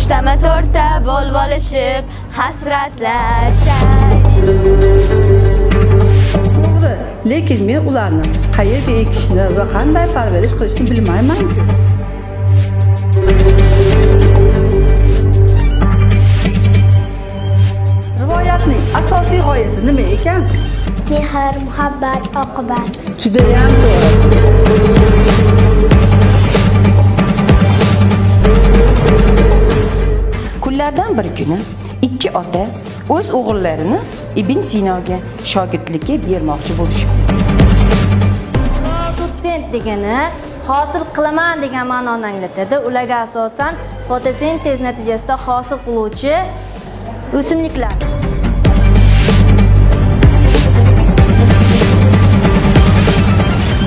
Uchtama to'rtta bo'lib olishib hasratlashar. To'g'ri, lekin men ularni qayerga ekishni va qanday parvarish qilishni bilmayman-ku. Rivoyatning asosiy g'oyasi nima ekan? Mehr, muhabbat, oqibat. Juda ham to'g'ri. Kunlardan bir kuni ikki ota o'z o'g'illarini Ibn Sinoga shogirdlikka bermoqchi bo'lishibdi. Fototsent degani hosil qilaman degan ma'noni anglatadi. Ularga asosan fotosintez natijasida hosil qiluvchi o'simliklar.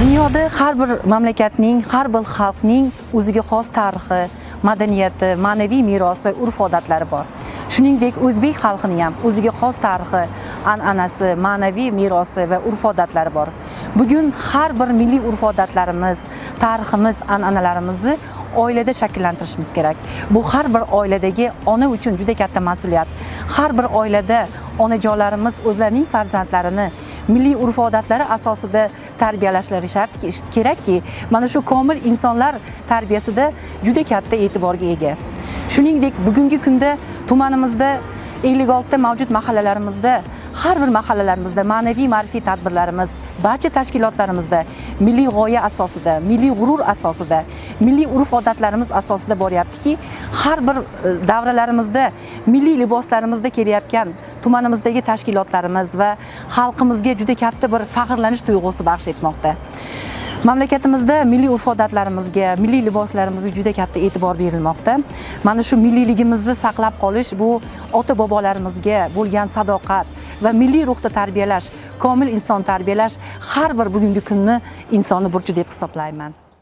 Dunyoda har bir mamlakatning, har bir xalqning o'ziga xos tarixi, madaniyati, ma'naviy merosi, urf-odatlari bor. Shuningdek, o'zbek xalqining ham o'ziga xos tarixi, an'anasi, ma'naviy merosi va urf-odatlari bor. Bugun har bir milliy urf-odatlarimiz, tariximiz, an'analarimizni oilada shakllantirishimiz kerak. Bu har bir oiladagi ona uchun juda katta mas'uliyat. Har bir oilada onajonlarimiz o'zlarining farzandlarini milliy urf-odatlari asosida tarbiyalashlari kerakki, mana shu komil insonlar tarbiyasida juda katta e'tiborga ega. Shuningdek, bugungi kunda tumanimizda 56 ta mavjud mahallalarimizda, har bir mahallalarimizda ma'naviy ma'rifiy tadbirlarimiz, barcha tashkilotlarimizda milliy g'oya asosida, milliy g'urur asosida, milliy urf-odatlarimiz asosida boryaptiki, har bir davralarimizda milliy liboslarimizda kelayotgan tumanimizdagi tashkilotlarimiz va xalqimizga juda katta bir faxrlanish tuyg'usi baxsh etmoqda. Mamlakatimizda milliy urf-odatlarimizga, milliy liboslarimizga juda katta e'tibor berilmoqda. Mana shu milliyligimizni saqlab qolish bu ota-bobolarimizga bo'lgan sadoqat va milliy ruhda tarbiyalash, komil inson tarbiyalash har bir bugungi kunni insonni burchi deb hisoblayman.